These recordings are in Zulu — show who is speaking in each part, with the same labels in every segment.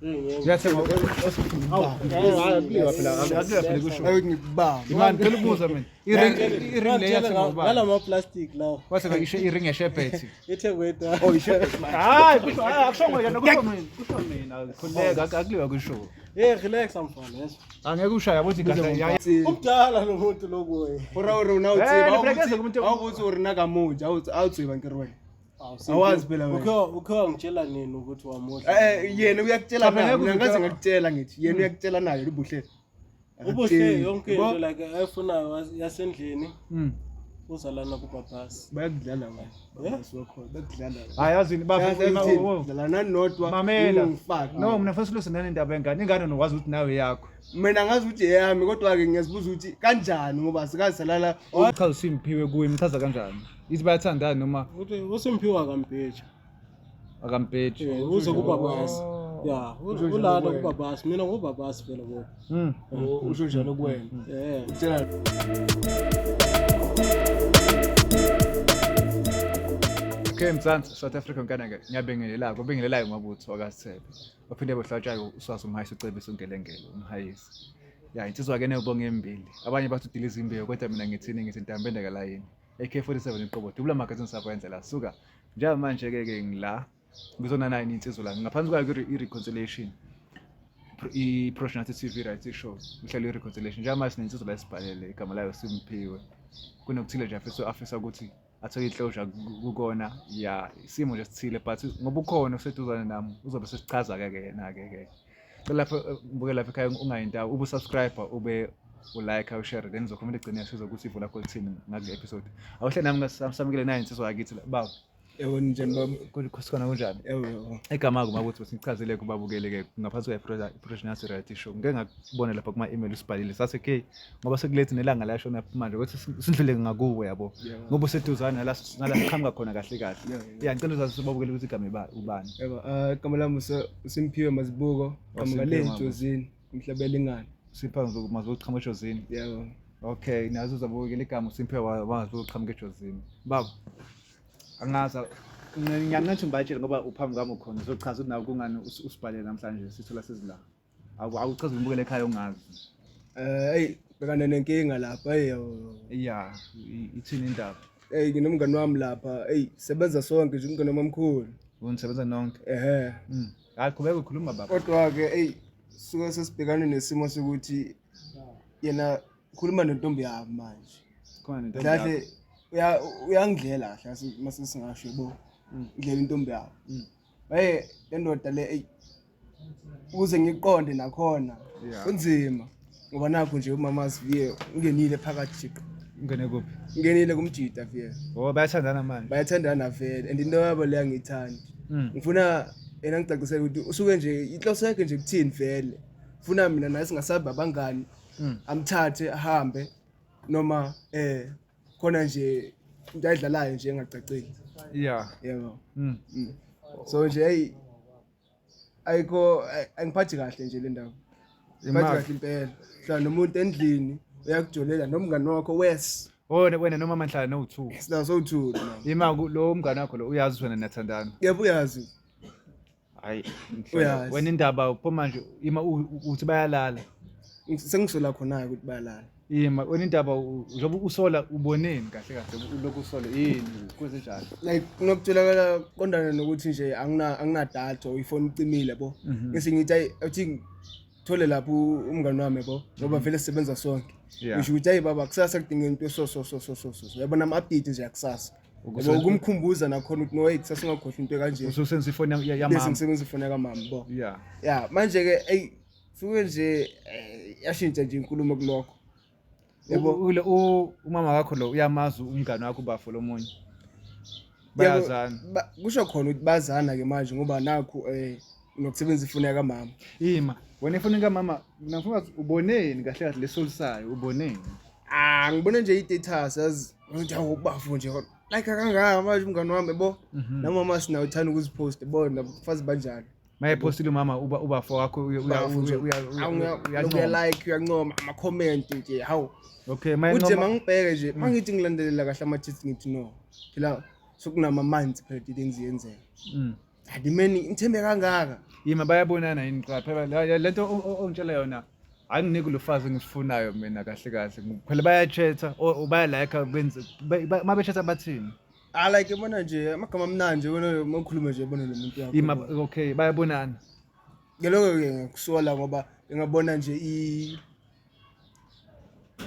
Speaker 1: Ngiyathemba akuliwa phela kusho.
Speaker 2: Ngikubamba.
Speaker 1: Imani phela ubuza mina. Iring le yathi ngoba.
Speaker 3: Ngalama plastic lawo.
Speaker 1: Wathi ngisho iring yeshebhethi.
Speaker 3: Ethe kweta.
Speaker 2: Oh ishebhethi.
Speaker 1: Hayi kusho akusho mina kusho mina. Kusho mina. Khuleka akuliwa kusho.
Speaker 3: Relax mfana yeso.
Speaker 1: Angeke ushaya yabo igada.
Speaker 3: Umdala lo muntu lokuwe.
Speaker 2: Ora unawutsiba. Awubuthi urina kamuja awutsiba nkirweni. Awazi phela wena.
Speaker 3: Ukho ngitshela nini ukuthi wamuhla.
Speaker 2: Yena uyakutshela mina ngaze ngakutshela ngithi yena uyakutshela nayo libuhle.
Speaker 3: Ubuhle yonke into like ayifuna yasendlini. Uzalana kubabhasi.
Speaker 2: Bayakudlala wena. Babasi wakho bakudlala.
Speaker 1: Hayi yazini
Speaker 2: dlala nanodwa
Speaker 1: ungifaka. No mina mfana silose nanendaba engane. Ingane nokwazi ukuthi nawe yakho.
Speaker 2: Mina ngazi ukuthi eyami kodwa ke ngiyazibuza ukuthi kanjani ngoba sikazisalala
Speaker 1: Cha uSimphiwe kuwe imchaza kanjani? Ithi bayathandana noma
Speaker 3: ukuthi uSimphiwe akampheji.
Speaker 1: Akampheji.
Speaker 3: Uze kubabhasi. Ya, ulana kubabhasi. Mina ngubabhasi phela kodwa.
Speaker 2: Usho njalo kuwena. Utshela
Speaker 1: Okay Mzansi South Africa nkana ngiyabingelela kubingelelayo ngabutho akaSithebe. Baphinde bohlatshayo uswazi umhayisi ucebisa ungelengelo umhayisi. Ya insizwa ke nebonge embili. Abanye bathi udiliza imbeyo kodwa mina ngithini ngithi ntambende la yini. AK47 iqobo dubula magazine sapho la suka. Njengoba manje ke ngila ngizona nayo insizwa la ngaphansi kwayo ireconciliation. I-Professional TV right show. Mhlelo ireconciliation njengoba sinensizwa la esibhalele igama layo Simphiwe. Kunokuthile nje afisa ukuthi athole ihlosha kukona ya isimo nje sithile but ngoba ukhona useduzane nami uzobe sesichaza ke yena ke lapho ubuke lapha ekhaya ungayindawo ube subscriber ube ulike ushare then uzokhomela igcine sizokuthi ivula call team ngale episode awuhle nami ngasamukele nayo insizwa yakithi baba
Speaker 2: yebo njani
Speaker 1: kukhosana kanjani
Speaker 2: yebo
Speaker 1: egama kuma ukuthi sichazele kubabukele ke ngaphansi kwe-professional reality show ngeke ngakubona lapha kuma email usibhalile sathi okay ngoba sekulethe nelanga la shona manje ukuthi sindlule ngakuwe yabo ngoba useduzana la siqhamuka khona kahle kahle yeah ngicela uzazi ubabukele ukuthi igama ubani
Speaker 2: yebo igama lami uSimphiwe Mazibuko ngamngale Jozini umhlabela ingane
Speaker 1: siphansi mazoqhamuka eJozini
Speaker 2: yebo
Speaker 1: okay nazo uzabukela igama uSimphiwe wazi uqhamuka eJozini baba angaza ngiyangathi mbatshela ngoba uphambi kwami ukhona uzochaza ukuthi nawe kungani usibhalele namhlanje sithola sizila awuchaza umbukele ekhaya ungazi
Speaker 2: hey bekana nenkinga lapha
Speaker 1: yeah ithini indaba
Speaker 2: nginomngani wami lapha sebenza sonke nje umngani wamamkhulu
Speaker 1: unisebenza nonke hayi qhubeka ukhuluma baba
Speaker 2: kodwa ke suke sesibhekane nesimo sokuthi yena ukhuluma nentombi yami manje
Speaker 1: khona nentombi yami
Speaker 2: uyangidlela kahle mase singasho yebo ngidlela intombi yabo le ndoda le ukuze ngiqonde nakhona kunzima ngoba nakho nje umama siviye ungenile phakathi jiqo
Speaker 1: ungene kuphi
Speaker 2: ungenile kumjida viye
Speaker 1: bayathandana manje
Speaker 2: bayathandana vele and into yabo le angiyithandi ngifuna yena ngicacisela ukuthi usuke nje inhloso yakhe nje kuthini vele ufuna mina naye singasabi abangani amthathe ahambe noma khona nje into ayidlalayo nje engacacile yebo so nje ayikho angiphathi kahle nje le ndawo ngiphathi kahle impela hlala nomuntu endlini uyakujolela nomngani wakho
Speaker 1: wena noma manhlala no2
Speaker 2: sinaso 2
Speaker 1: ima lo mngani wakho lo uyazi wena nathandana
Speaker 2: yebo uyazi
Speaker 1: hayi wena indaba pho manje ima uthi bayalala
Speaker 2: sengisola khona ukuthi bayalala
Speaker 1: ima wena indaba njoba usola uboneni kahle kahle ulokhu usola yini kwezenjalo
Speaker 2: like kunokutholakala qondana nokuthi nje anginadatha ifoni ucimile bo bese ngithi athi thole lapho umngani wami bo ngoba vele sisebenza sonke ngisho ukuthi hayi baba kusasa kudinga into so yabona ama update nje yakusasa ngoba ukumkhumbuza nakhona ukuthi no wait sasingakhohlwa into kanje
Speaker 1: ususenza ifoni yamama
Speaker 2: bese ngisebenza ifoni yakamama bo yeah manje ke suke nje yashintsha nje inkulumo kulokho
Speaker 1: yebo umama wakho lo uyamazi umngani wakho ubafo lomunye bayazana
Speaker 2: kusho khona ukuthi bazana ke manje ngoba nakho nokusebenza ifoni yakamama
Speaker 1: ima wena ifoni kaMama ngifuna uboneni kahle kahle lesolisayo uboneni
Speaker 2: ngibone nje i-status yazi ngithi awubafo nje like kangaka manje umngani wami bo namama sina uthanda ukuzipost bona kufazi banjalo
Speaker 1: maye postile umama ubafo wakho
Speaker 2: uya like uyancoma ama comment nje hawu
Speaker 1: okay maye
Speaker 2: uthi mangibheke nje mangithi ngilandelela kahle ama-tweets ngithi no phela sokunama months phela into engiziyenzela adimeni ngithembe kangaka
Speaker 1: yima bayabonana yini cha phela lento ongitshela yona anginike lufazi engisifunayo mina kahle kahle phela bayachatha baya like benze mabechatha bathini
Speaker 2: like bona nje amagama amnandi wena makhuluma nje bona nomuntu yakho
Speaker 1: yima okay bayabonana
Speaker 2: ngeloko ke ngikusola ngoba ngabona nje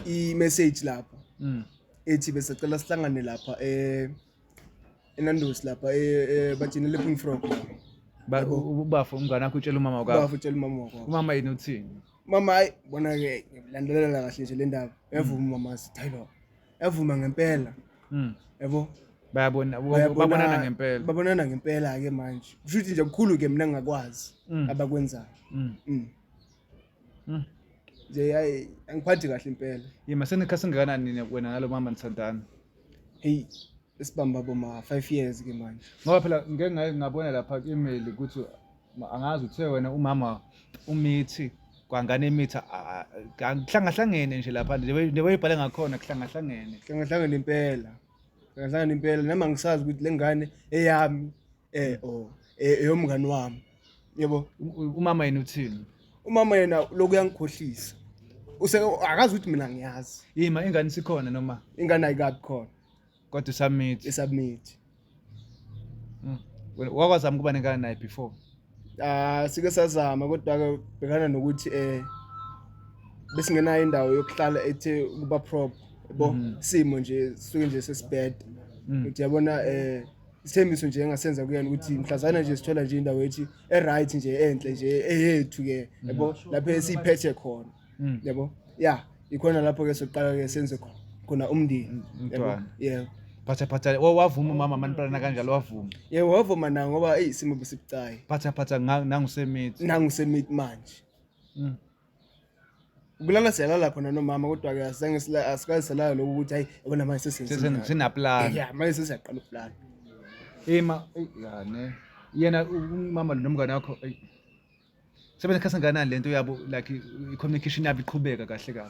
Speaker 2: i-message lapha ethi besacela sihlangane lapha eNando's lapha bajini Leaping Frog
Speaker 1: ubafu umngane wakho utshela umama wakho
Speaker 2: ubafu utshela umama wakho
Speaker 1: umama yini uthini
Speaker 2: mama hayi bona ke ngilandelela kahle nje le ndaba yavuma mama sithi hayibo yavuma ngempela yabo
Speaker 1: babonana ngempela
Speaker 2: babonana ngempela ke manje kushuthi nje kukhulu ke mina ngakwazi abakwenzayo nje hayi angiphathi kahle impela
Speaker 1: yima senikhathi singakanani wena nalo mama nithandana
Speaker 2: hey esibamba boma 5 years ke manje
Speaker 1: ngoba phela ngeke ngabona lapha ku-email ukuthi angazi uthe wena umama umithi kwangane emitha kuhlangahlangene nje lapha nje wayibhale ngakhona kuhlangahlangene impela noma ngisazi ukuthi lengane eyami eyomngani wami yebo umama yena uthini
Speaker 2: umama yena lokhu yangikhohlisa akazi ukuthi mina ngiyazi
Speaker 1: yima ingane sikhona noma
Speaker 2: ingane ayikabi khona
Speaker 1: kodwa isubmit wakwazama ukuba nengane naye before
Speaker 2: sike sazama kodwa ke bekana nokuthi besingenayo indawo yokuhlala ethe kuba prop yabo simo nje suke nje sesibhedda uthi yabona isithembiso nje engasenza kuyena ukuthi mhlazana nje sithola nje indawo ethi right nje enhle nje eyethu ke yabo lapho esiphethe khona yabo ikhona lapho ke soqala ke senze khona umndeni
Speaker 1: umntwana
Speaker 2: yeah
Speaker 1: phatha wavuma umama manipalana kanjalo wavuma
Speaker 2: yebo wavuma na ngoba isimo besibucayi
Speaker 1: phatha
Speaker 2: nangusemit manje ukulala siyalala khona nomama kodwa ke asikazisalala lokho ukuthi hayi yabona manje
Speaker 1: sina plan
Speaker 2: manje sesiyaqala uplan
Speaker 1: ima ne yena umama nomngane wakho sebenza kanjani lento yabo like i-communication yabo iqhubeka kahle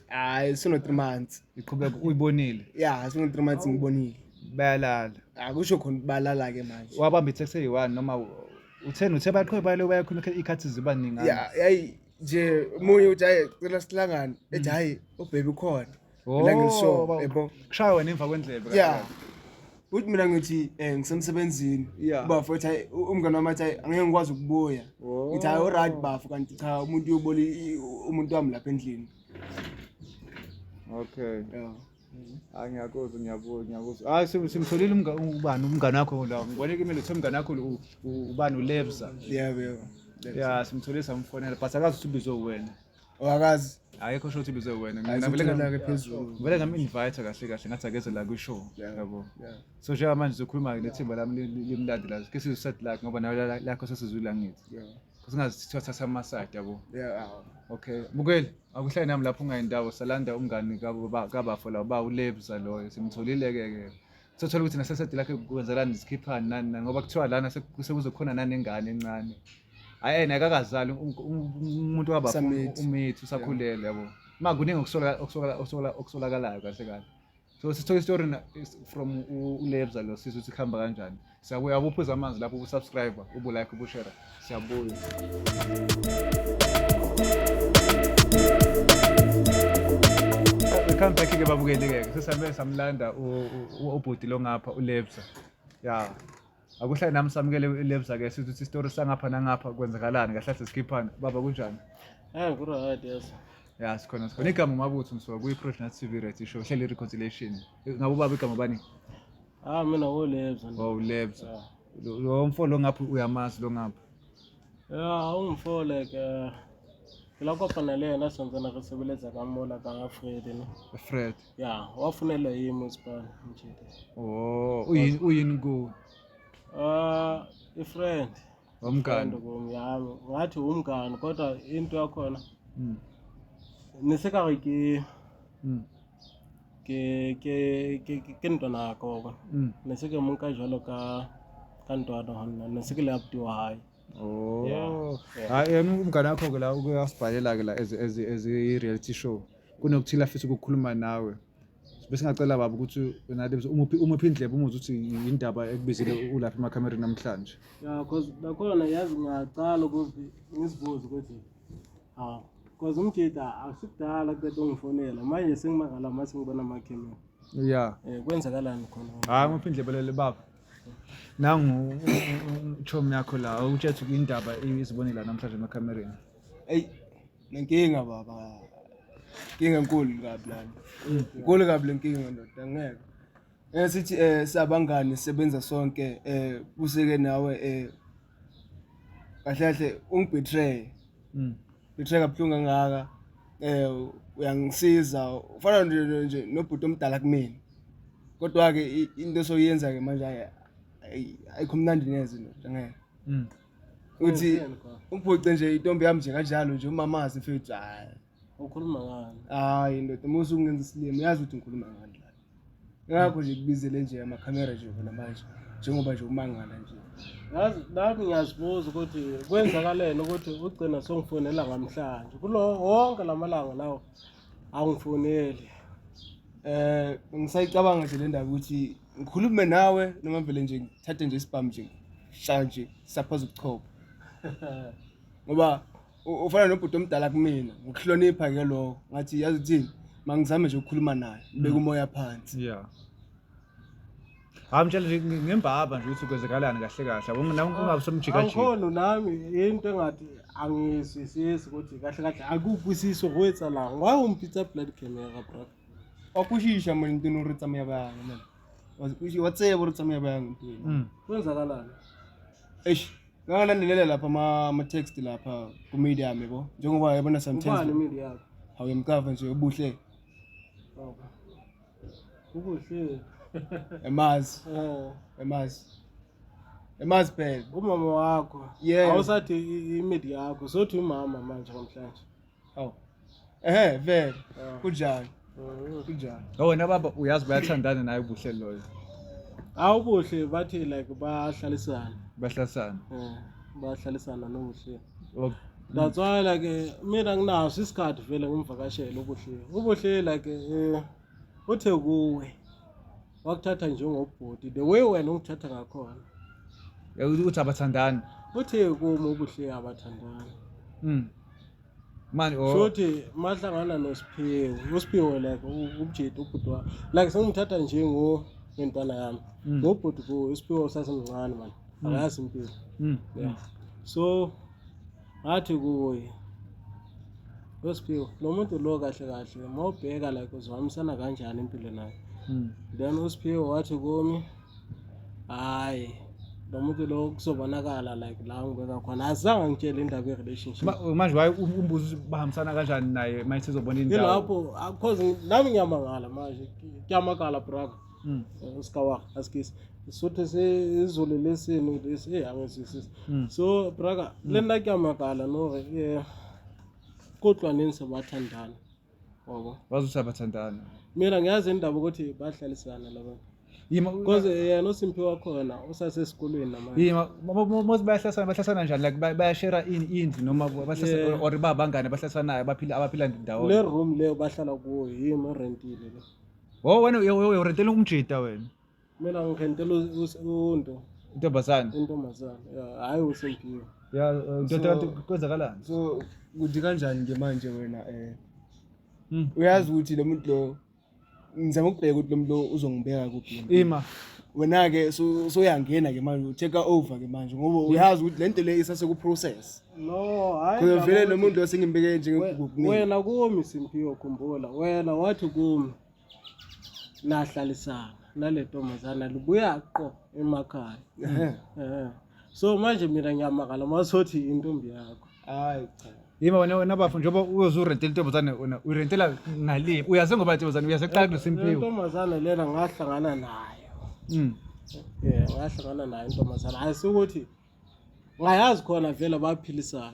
Speaker 2: hayi sino 3 months
Speaker 1: iqhubeka uyibonile
Speaker 2: sino 3 months ngibonile
Speaker 1: bayalala
Speaker 2: akusho khona balala ke manje
Speaker 1: wabamba i-text eyi-1 noma uthe baqhubeka bayakhuluma ikhathi ziba ningi
Speaker 2: hayi nje umunye uthi hayi cela sihlangane ethi hayi ubaby ukhona la ngilisho yebo
Speaker 1: kushaya wena emva kwendlebe
Speaker 2: uthi mina ngithi ngisemsebenzini bafu ethi hayi umngane wami athi angeke ngikwazi ukubuya ngithi hayi alright bafu kanti cha umuntu uyoboli umuntu wami lapha endlini
Speaker 1: okay ngiyakuzwa hayi simtholile umngane wakho la ngibone kumele uthi umngane wakho ubani uLebza
Speaker 2: yebo
Speaker 1: simtholile samfonela but akazi ukuthi ubizwe wena
Speaker 2: akazi
Speaker 1: ayikho sho ukuthi ubizwe wena
Speaker 2: ngivele ke phezulu
Speaker 1: vele ngam-invite kahle ngathi akeze la kwi-show yabo so njenga manje sizokhuluma nethimba lami limlandi la ke sizoset la ngoba nayo lakho sesizwile ngithi singazithatha amaside yabo okay bukeli akuhlale nami lapho ungayindawo salanda umngani kabafo la ba uLebza loyo simtholile-ke sothola ukuthi nasesede lakhe kwenzelani isikhiphani nani ngoba kuthiwa lana sekuzokhona nanengane encane hayi yena akakazali umuntu wabafo umithi usakhulele yabo makuningi okusolakalayo kahle so sithola istory from uLebza lo sizwe ukuthi kuhamba kanjani siyabuya uphuza amanzi lapho ubusubscribe ubulike ubushare siyabuya come back ke babukeli-ke sesamele samlanda ubhudi lo ngapha uLebza akuhlale nami samukele uLebza-ke sithi ukuthi istory sangapha nangapha kwenzakalani kahle kahle sikhiphana baba kunjani
Speaker 3: ku-right yes
Speaker 1: sikhona igama uMabutho ngisuka kwi-Project TV reality show hleli reconciliation ngabe ubaba igama bani
Speaker 3: mina uLebza
Speaker 1: uLebza lo mfolo lo ngapha uyamazi lo ngapha
Speaker 3: ungifole ke la kopanele yena sonzana re sebeleza ka mola ka Fred ne
Speaker 1: Fred
Speaker 3: wafunela municipal nje
Speaker 1: uyini ku
Speaker 3: i-friend
Speaker 1: umngane
Speaker 3: yami ngathi umngane kodwa into yakhona niseka ke ntwana yakho niseke monka jalo ka ntwana hona niseke le abtiwa hayi
Speaker 1: yena umngane wakho-ke la uyasibhalela-ke la as i-reality show kunokuthila futhi ukukhuluma nawe bese ngacela baba ukuthi nale umuphi indlebe umuze ukuthi indaba ekubizile ulapha emakhamereni namhlanje.
Speaker 3: Ya cause nakhona yazi ngacala ukuthi ngisibuze ukuthi cause umjida akusikudala kade ungifonela manje sengimangala mase ngibona amakhamera.
Speaker 1: Yeah.
Speaker 3: Kwenzakalani khona?
Speaker 1: Hayi umuphi indlebe lele baba. Nangu uchomi yakho la uthethe indaba izibonela namhlanje emakhamereni.
Speaker 2: Ey nenkinga baba. Inkinga enkulu kabi lana. Inkulu kabi lenkinga ndoda ngeke. Sithi sabangani sisebenza sonke useke nawe kahle kahle ungibetray. Betray kabuhlungu kangaka. Uyangisiza ufana nje nobhuti omdala kumina. Kodwa ke into soyenza ke manje ayikho mnandi neze ndoda ngeke. Uthi ungiphoce nje intombi yami nje kanjalo nje umamazi mfethu hayi.
Speaker 3: Ukhuluma ngani?
Speaker 2: Hayi ndoda musu ungenza isilimo uyazi ukuthi ngikhuluma ngani la. Ngakho nje kubizele nje amakhamera nje khona manje njengoba nje umangala nje.
Speaker 3: Yazi nami ngiyazibuza ukuthi kwenzakaleni ukuthi ugcina songifonela namhlanje. Kulo wonke lamalanga lawo angifoneli.
Speaker 2: Ngisayicabanga nje le ndaba ukuthi ngikhulume nawe noma vele nje ngithathe nje isibhamu nje mhlanje saphaza ukuchopha. Ngoba ufana nobhuti omdala kumina ngokuhlonipha ke lo ngathi yazi uthini mangizame nje ukukhuluma naye beka umoya phansi.
Speaker 1: Yeah. Amtshela nje ngembaba nje ukuthi kwenzakalani kahle kahle ungabusomjika nje.
Speaker 3: Awukhona nami into engathi angisisisi ukuthi kahle kahle akubusiswa kwetsa la ngawo umpitsa blood camera bro.
Speaker 2: Wakushisha mina into no ritsa meya banga mina. Wakushi watseba ritsa meya banga into.
Speaker 3: Kwenzakalani?
Speaker 2: Eish ngalandelela lapha ama text lapha ku media yami bo njengoba yabona sometimes
Speaker 3: ubani media yakho
Speaker 2: awuyemkava nje ubuhle
Speaker 3: ubuhle
Speaker 2: emazi phela
Speaker 3: umama wakho awusathi imedia yakho sothi umama manje namhlanje
Speaker 2: awu vele kunjani
Speaker 1: wena baba uyazi bayathandana naye ubuhle loyo
Speaker 3: awubuhle bathi like bahlalisana bahlalisana nobuhle. That's why like mina nginaso isikhathi vele ngimvakashela ubuhle like uthe kuwe wakuthatha njengobhodi the way wena ungithatha ngakhona
Speaker 1: uthi abathandani
Speaker 3: uthe kuma ubuhle abathandani
Speaker 1: manje
Speaker 3: shothi mahlangana noSiphiwe like ubujeti ubudwa like sengimthatha njengo ngentwana yami ngobhodi ku uSiphiwe usasemncane man akayazi impilo. Yeah. So ngathi kuye uSiphiwe lo muntu lo kahle kahle mawubheka like uzwamisana kanjani impilo naye. Then uSiphiwe wathi kumi hayi lo muntu lo kuzobonakala like la ngibeka khona azange ngitshele indaba ye-relationship.
Speaker 1: Manje waye umbuzo bahambisana kanjani naye manje sizobona indawo
Speaker 3: lapho because nami ngiyamangala manje kuyamakala brother. Usikawa askisi sothi sezulu lesini lesi angizwisisi. So brother lena kuyamakala no kodwa nense bathandana yabo
Speaker 1: wazuthi abathandana
Speaker 3: mina ngiyazi indaba ukuthi bahlalisana labo because yena uSimphiwe wakhona usasesikolweni namanje
Speaker 1: mos bayahlasana njani like bayashare indlu noma bahlasa or babangane bahlasanayo abaphila ndawo
Speaker 3: le room leyo bahlala kuyo yimi rentile le
Speaker 1: wena urentela umjida wena
Speaker 3: mina ngirentela unto
Speaker 1: intombazana
Speaker 3: hayi uSimphiwe
Speaker 1: ndoda kwenzakalani
Speaker 2: so kuthi kanjani nje manje wena uyazi ukuthi lo muntu lo ngizama ukubheka ukuthi lo muntu lo uzongibeka kuphi
Speaker 1: ima
Speaker 2: wena ke soyangena ke manje take over ke manje ngoba uyazi ukuthi lento le isase ku process
Speaker 3: no hayi
Speaker 2: kuze vele lo muntu lo sengimbeke njengegroup
Speaker 3: wena kumi Simphiwe khumbula wena wathi kumi nahlalisana nale ntombazana libuya qo emakhaya so manje mina ngiyamakala masothi intombi yakho
Speaker 2: hayi cha
Speaker 1: yima wena bafu njengoba uzurentela intombazane wena urentela ngaliphi uyaze ngoba intombazane uyaseqala kuSimphiwe
Speaker 3: intombazane lena ngahlangana nayo ngahlangana nayo intombazane ayisukuthi ngayazi khona vele baphilisana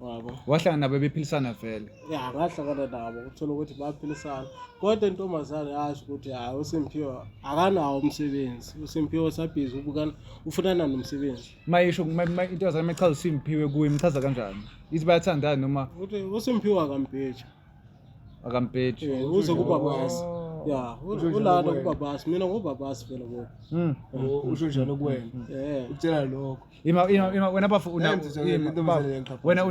Speaker 3: wabo
Speaker 1: wahlangana nabo bephilisana vele
Speaker 3: ngahlangana nabo uthola ukuthi baphilisana kodwa intombazane yasho ukuthi hayi uSimphiwe akanawo umsebenzi uSimphiwe sabhizi ubukana ufunana nomsebenzi
Speaker 1: mayisho intombazane mayichaza uSimphiwe kuye imchaza kanjani ithi bayathandana noma
Speaker 3: uthi uSimphiwe akambheja
Speaker 1: uze
Speaker 3: kuba kwazi Yeah, ulana kubabasi mina ngubabasi phela kuwo.
Speaker 2: usho njalo kuwena ukutshela lokho
Speaker 1: ima wena bafu
Speaker 2: intombazane
Speaker 1: wena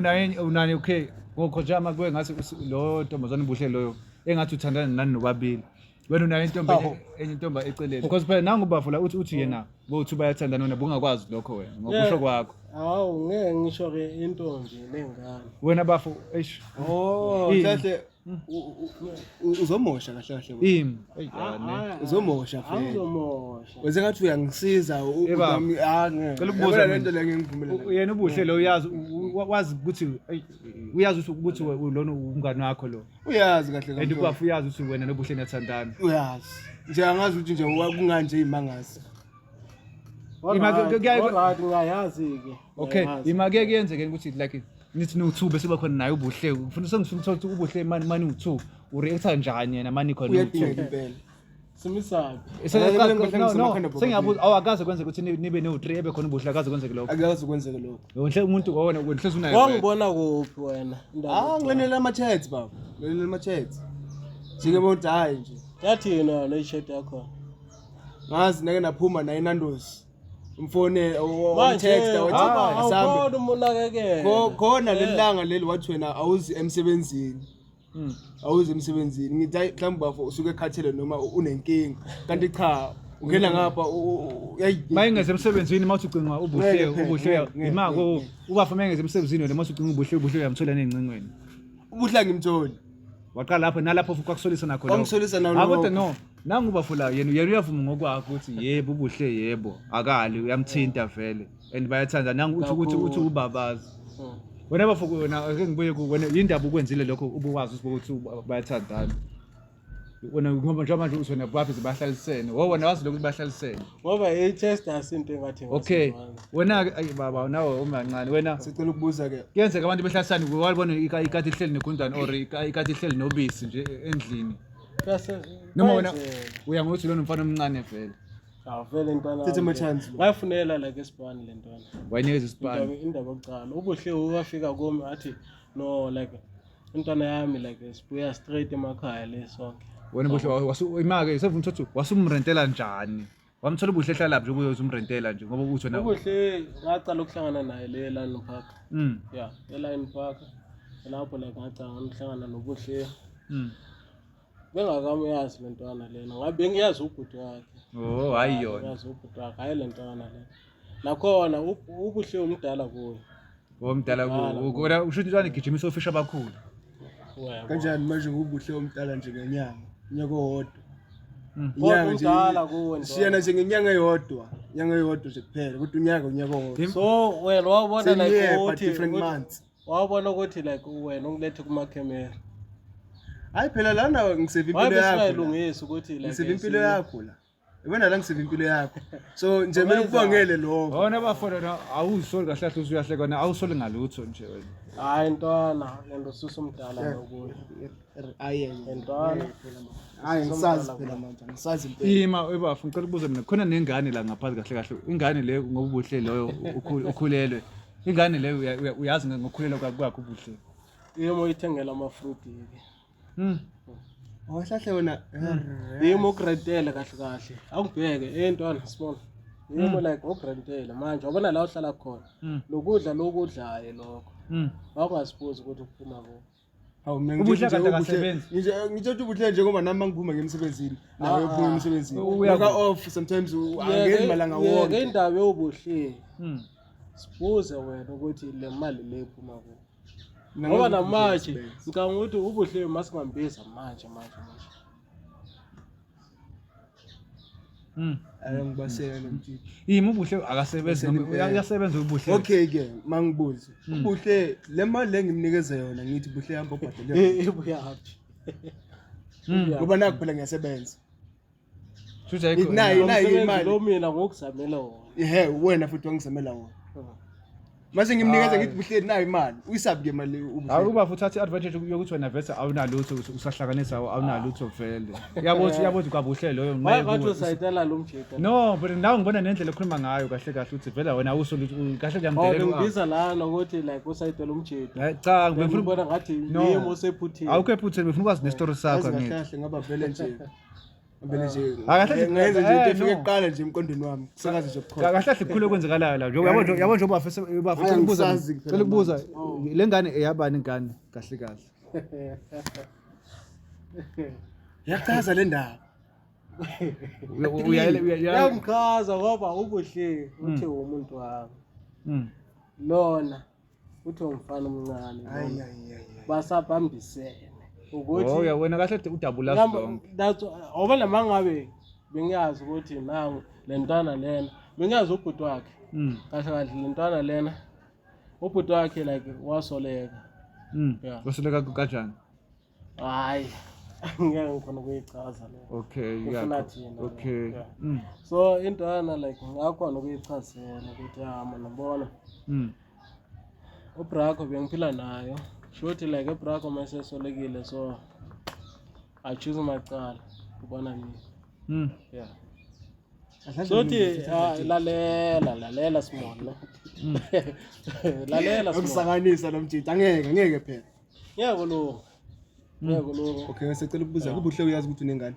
Speaker 1: unani okay ngokhojama kuwe ngathi lo ntombazane ubuhle loyo engathi uthandana nani nobabili wena unayo intomba eceleni because phela nangu bafula uthi yena bothi bayathandana wena bungakwazi lokho wena ngokusho kwakho
Speaker 3: hawu ngeke ngisho ke intombi nengane
Speaker 1: wena bafu eish
Speaker 2: kahle uzomosha kahle
Speaker 1: im
Speaker 2: uzomosha phela
Speaker 3: angizomosha
Speaker 2: wenze ngathi uyangisiza ubami
Speaker 1: Cela ukubuza
Speaker 2: lento le ngingivumela
Speaker 1: yena ubuhle lo wazi ukuthi uyazi ukuthi lona umngane wakho lo
Speaker 2: uyazi kahle
Speaker 1: and ubafu uyazi ukuthi wena nobuhle niyathandana
Speaker 2: uyazi nje angazi ukuthi nje kunganje imangasi
Speaker 3: ngayazi ke
Speaker 1: okay imake kuyenzeke ukuthi like nithi no2 bese bakhona naye ubuhle ufuna sengifuna ukuthi ubuhle mani u2 ureacta njani yena mani khona
Speaker 2: uyadinga
Speaker 1: u2
Speaker 2: impela
Speaker 3: simisabi
Speaker 1: sengiyabuza awakaze kwenze ukuthi nibe no3 ebe khona ubuhle akaze kwenze lokho
Speaker 2: akazi kwenzeke lokho
Speaker 1: yonhle umuntu wona wenhle unayo
Speaker 3: wangibona kuphi wena
Speaker 2: ngilenela ama-chats baba ngilenela ama-chats jike bonke hayi nje
Speaker 3: yathi yena ne-chat yakho
Speaker 2: ngazi nake naphuma naye Nando's umfone
Speaker 3: manje
Speaker 2: text
Speaker 3: awubona umunakekele
Speaker 2: khona lelanga leli wathi wena awuzi emsebenzini awuzi emsebenzini ngithi mhlawumbe bafo usuke ekhathele noma unenkinga kanti cha ungena ngapha
Speaker 1: mayengeze emsebenzini mawuthi ucinga ubuhle imako ubafa mayengeze emsebenzini wena mawuthi ucinga ubuhle uyamthola nezincingweni
Speaker 2: ubuhle ngimtholi
Speaker 1: waqala lapho nalapho futhi kwakusolisa nakho
Speaker 2: wangisolisa nawo
Speaker 1: kodwa no nangu bafula yena uyavuma ngokwakho ukuthi yebo ubuhle yebo akali uyamthinta vele and bayathanda nangu uthi ubabazi wena bafuku wena ake ngibuye ku wena indaba ukwenzile lokho ubuwazi ukuthi bayathandana wena ngoba manje usona bapheze bahlalisene wona wazi lokho bahlalisene
Speaker 3: ngoba i-test asinto engathi
Speaker 1: okay wena baba nawe umancane wena
Speaker 2: sicela ukubuza ke
Speaker 1: kuyenzeka abantu behlalisana walibona ikati ihleli negundane or ikati ihleli nobisi nje endlini noma wena uyangothi lona umfana omncane vele
Speaker 3: vele intwana
Speaker 2: Thethe ama-chance
Speaker 3: wayifunela like esibani le ntwana
Speaker 1: wayinikeza isibani
Speaker 3: indaba yokucala ubuhle uyafika kumi athi no like intwana yami like sibuya straight emakhaya le sonke
Speaker 1: wena buhle imake sevuna ukuthi wasumrentela njani wamthola ubuhle ehlala lapho ubuye uzumrentela nje ngoba uthi wena
Speaker 3: ubuhle ngacala ukuhlangana naye le Line Park yeah eLine Park lapho like ngacala ukuhlangana nobuhle bengakamuyazi le ntwana lena ngabe ngiyazi ubhuti wakhe
Speaker 1: hayi yona
Speaker 3: ngiyazi ubhuti wakhe hayi le ntwana lena nakhona ubuhle umdala kuyo
Speaker 1: omdala kuyo usho ukuthi igijimisa ofisha abakhulu
Speaker 2: kanjani manje ngobuhle omdala nje ngenyanga unyaka owodwa
Speaker 3: inyanga umdala kuwe
Speaker 2: siyana nje ngenyanga eyodwa nje kuphela kodwa unyaka owodwa
Speaker 3: so wena wabona like
Speaker 2: ukuthi different months
Speaker 3: wabona ukuthi like wena ungilethe kumakhemera
Speaker 2: hayi phela lana ngiseva impilo yakho
Speaker 3: wayebesayilungisa ukuthi like
Speaker 2: ngiseva impilo yakho la yabona la ngiseva impilo yakho so nje mina ukubongele lokho
Speaker 1: wona bafona awusoli kahle kahle uyahleka wena awusoli ngalutho nje wena
Speaker 3: hayi ntwana lento susa umdala nokuyo
Speaker 2: ayena
Speaker 3: ntwana
Speaker 2: hayi ngisazi phela manje ngisazi impilo
Speaker 1: ima ebafu ngicela ukubuza mina khona nengane la ngaphansi kahle kahle ingane le ngoba ubuhle loyo ukhulelwe ingane le uyazi ngokukhulelwa kwakho ubuhle
Speaker 3: yimo ithengela amafruit ke
Speaker 2: awuhlahle wona
Speaker 3: yimo grantele kahle kahle awubheke ntwana sibona yimo like ograntele manje wabona la uhlala khona lokudla lokudlaye lokho awungasibuzi ukuthi uphuma ko
Speaker 2: hawu mina
Speaker 1: ubuhle kade akasebenzi
Speaker 2: ngitsho ukuthi ubuhle nje ngoba nami ngiphuma ngemsebenzini nawe uphuma emsebenzini uyaga off sometimes angeni malanga wonke
Speaker 3: indaba yobuhle sibuze wena ukuthi le mali le iphuma ko ngoba namanje ngicabanga ukuthi ubuhle masingambiza manje
Speaker 2: ayangibasela nomthithi
Speaker 1: yimi ubuhle akasebenzi uyasebenza ubuhle
Speaker 2: okay ke mangibuze ubuhle le mali engimnikeze yona ngithi buhle hamba ubhadele
Speaker 3: ibuya happy
Speaker 2: ngoba naku phela ngiyasebenza
Speaker 1: futhi ayikho
Speaker 2: nayi imali
Speaker 3: lo mina ngokuzamela wona
Speaker 2: wena futhi wangizamela wona mase ngimnikeza ngithi Buhle nayo imali uyisabi ke imali ubuhle
Speaker 1: Akuba futhi uthatha advantage yokuthi wena vese awunalutho usahlanganisa awunalutho vele. Yabothi kwabuhle loyo
Speaker 3: Why batho sayitela lo mjeda?
Speaker 1: No, but nawe ngibona nendlela ekhuluma ngayo kahle kahle uthi vele wena awusolutho kahle kuyamdelela.
Speaker 3: Ngibiza lana ukuthi like usayitela umjeda.
Speaker 1: Cha,
Speaker 3: Ngifuna ukubona ngathi yimo osephuthile.
Speaker 1: Awukho ephutheni befuna ukwazi nestory sakho ngithi.
Speaker 2: kahle ngaba vele nje Ngibele nje.
Speaker 1: Akahle
Speaker 2: ngenze nje into efike kuqala nje emqondweni wami. Kusakaze nje bukhona.
Speaker 1: Kahle kahle kukhulu okwenzakalayo la. Yabo nje ubafese ukubuza. Cela ukubuza le ngane eyabani ingane kahle kahle.
Speaker 2: Yachaza le ndaba.
Speaker 3: Yamkhaza ngoba ubuhle uthi umuntu wami. Lona uthi umfana omncane.
Speaker 2: Hayi.
Speaker 3: Basabambisene. Ukuthi
Speaker 1: wena kahle udabula sonke.
Speaker 3: That's oba lamangabe bengiyazi ukuthi nangu lentwana lena bengiyazi ubhuti wakhe kahle kahle lentwana lena ubhuti wakhe like wasoleka yeah
Speaker 1: Wasoleka kanjani?
Speaker 3: hayi ngeke ngifuna ukuyichaza lo
Speaker 1: Okay
Speaker 3: ufuna thina
Speaker 1: okay
Speaker 3: so intwana like ngakhona ukuyichazela ukuthi manje ngibona uBrako bengiphila nayo shothi like uBrako mase solekile so I choose macala ubona mina yeah sothi lalela small lo lalela small
Speaker 2: ukusanganisa nomjida ngeke phela
Speaker 3: yebo lo
Speaker 2: okay ngisecela ukubuza kubuhle uyazi ukuthi unengane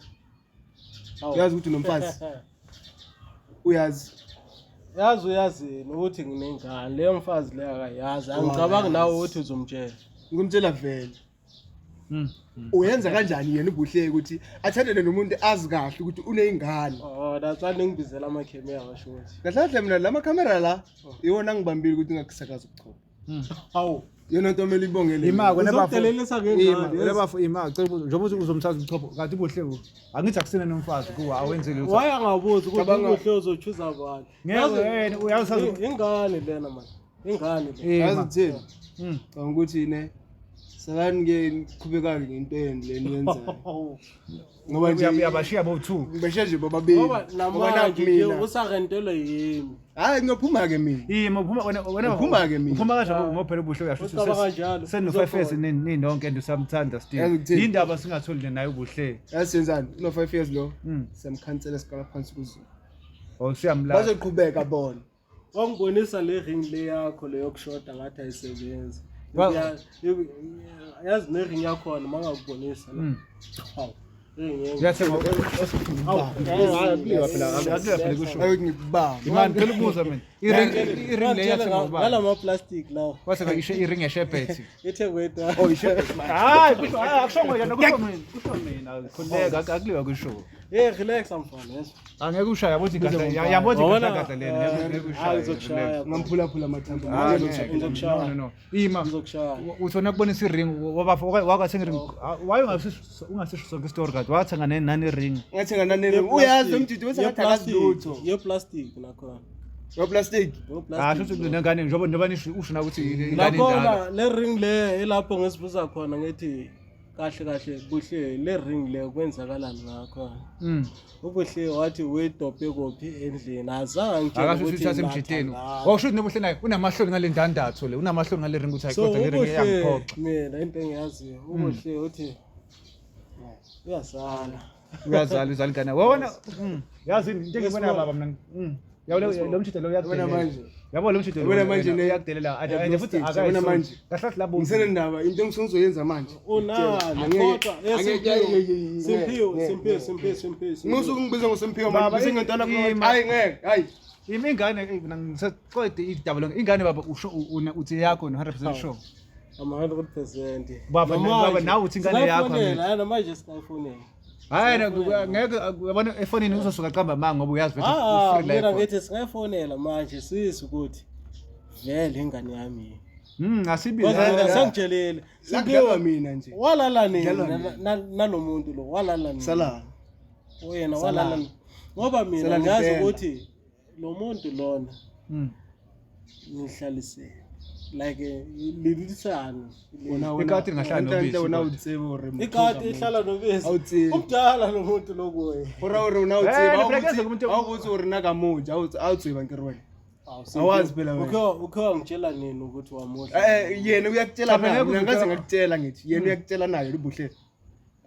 Speaker 2: uyazi ukuthi unomfazi uyazi
Speaker 3: ukuthi nginengane leyo mfazi leyo akayazi angicabangi nawe ukuthi uzomtshela
Speaker 2: ngimtshela vele uyenza kanjani yena ubuhle ukuthi athandane nomuntu azi kahle ukuthi uneyingane
Speaker 3: that's why ngibizela amakhemera washothi
Speaker 2: kahle mina la camera la iwona ngibambile ukuthi ngakusakaza ukuchopha
Speaker 3: hawu
Speaker 2: yena into omele ibongele
Speaker 1: imako
Speaker 3: nebafudelelisa ngengane
Speaker 1: nebafu imako cela njengoba uzomthatha uchopho kanti ubuhle angithi akusina nomfazi kuwa awenzeli ukuthi
Speaker 3: why angabuzi ukuthi ubuhle uzochuza abantu
Speaker 1: ngeke uyasazi
Speaker 3: ingane lena man ingane
Speaker 2: yazi uthini ukuthi ne sakani ke niqhubekayo ngento leni yenzayo ngoba nje
Speaker 1: uyabashiya bo2
Speaker 2: ngibeshe nje bobabili
Speaker 3: ngoba namanje usarentelwe yimi
Speaker 2: hayi ngiyophuma ke mina
Speaker 1: wena
Speaker 2: uphuma ke mina
Speaker 1: uphuma kanjani ngophela ubuhle uyasho
Speaker 3: kanjalo
Speaker 1: sen5 years ninonke ndisamthanda still indaba singatholi naye ubuhle
Speaker 2: yasenzani no 5 years lo siyamkhansela sikala phansi kuzulu
Speaker 1: siyamla
Speaker 2: bazoqhubeka bona
Speaker 3: wangibonisa le ring le yakho le yokushoda ngathi ayisebenzi yazi ne ring yakho mangakubonisa la hawu
Speaker 1: ngiyathenga akuliwa phela akuliwa kusho
Speaker 2: ayingibamba
Speaker 1: imani phela ubuza mina iring le yathenga ubaba
Speaker 3: ngala ma plastic lawo
Speaker 1: waseka ishe iring yeshebhethi
Speaker 3: ithengwe eta
Speaker 2: ishebhethi
Speaker 1: hayi akushongo yena kusho mina khuleka akuliwa kusho
Speaker 3: relax mfana yeso
Speaker 1: angeke ushaya yabothi kahle yabothi kahle lena ngeke
Speaker 3: ushaya
Speaker 2: ngamphulaphula amathambo
Speaker 3: ngizokushaya
Speaker 1: no ima
Speaker 3: ngizokushaya
Speaker 1: uthona kubonisa iring wakathenga iring waye ungasisho sonke story kade wathenga nani ring
Speaker 2: ngathenga nani uyazi umjidi wese ngathi akazi lutho
Speaker 3: ye plastic nakhona
Speaker 2: yo plastic
Speaker 1: shuthi nengane njengoba usho na ukuthi ingane
Speaker 3: nakhona le ring le elapho ngesibuza khona ngithi kahle buhle le ring le kwenzakalani ngakho ubuhle wathi wedobhe kophi endlini azange
Speaker 1: akasho ukuthi uthathe emjideni washuthi nobuhle naye unamahloni ngale ndandatho le unamahloni ngale ring ukuthi
Speaker 3: so
Speaker 1: kodwa le ring iyangiphoqa
Speaker 3: mina into engiyaziyo ubuhle uthi
Speaker 1: uyazala ingane wona yazi into engibona baba mina yabo lo mjidelo
Speaker 2: wena manje
Speaker 1: yabo lo mjidelo
Speaker 2: wena manje ne
Speaker 1: yakudelela ade futhi
Speaker 2: wena manje
Speaker 1: kahle labo
Speaker 2: ngisene ndaba into engizoyenza manje
Speaker 3: unani kodwa simpiwe
Speaker 2: musuku ngibiza ngoSemphiwe manje bese ngentana kuno hayi ngeke hayi
Speaker 1: imingane mina ngiseqede idaba lonke ingane baba usho uthi yakho no 100% sure
Speaker 3: ama 100%
Speaker 1: baba nawe uthi ingane yakho
Speaker 3: mina manje sikayifonela
Speaker 1: hayi ngeke yabona efonini uzosuka qamba manga ngoba uyazi vele
Speaker 3: ufree life ngithi singayifonela manje sisi ukuthi vele ingane yami
Speaker 1: ngasibiza
Speaker 3: sangitshelele
Speaker 2: simpiwe mina nje
Speaker 3: walala nini nalomuntu lo walala nini
Speaker 2: sala
Speaker 3: wena walala ngoba mina ngazi ukuthi lo muntu lona ngihlalise like lilisana
Speaker 1: ikati ngahlala nobisi
Speaker 2: wona utsebo re
Speaker 3: ikati ihlala nobisi umdala lo muntu lokuwe
Speaker 2: ora una utsebo awubuthi uri nakamuja awutsiba ngirwena Awazi phela wena.
Speaker 3: Ukhe wangitshela nini ukuthi wamuhla?
Speaker 2: Yena uyakutshela naye, mina ngaze ngakutshela ngithi yena uyakutshela naye ubuhle.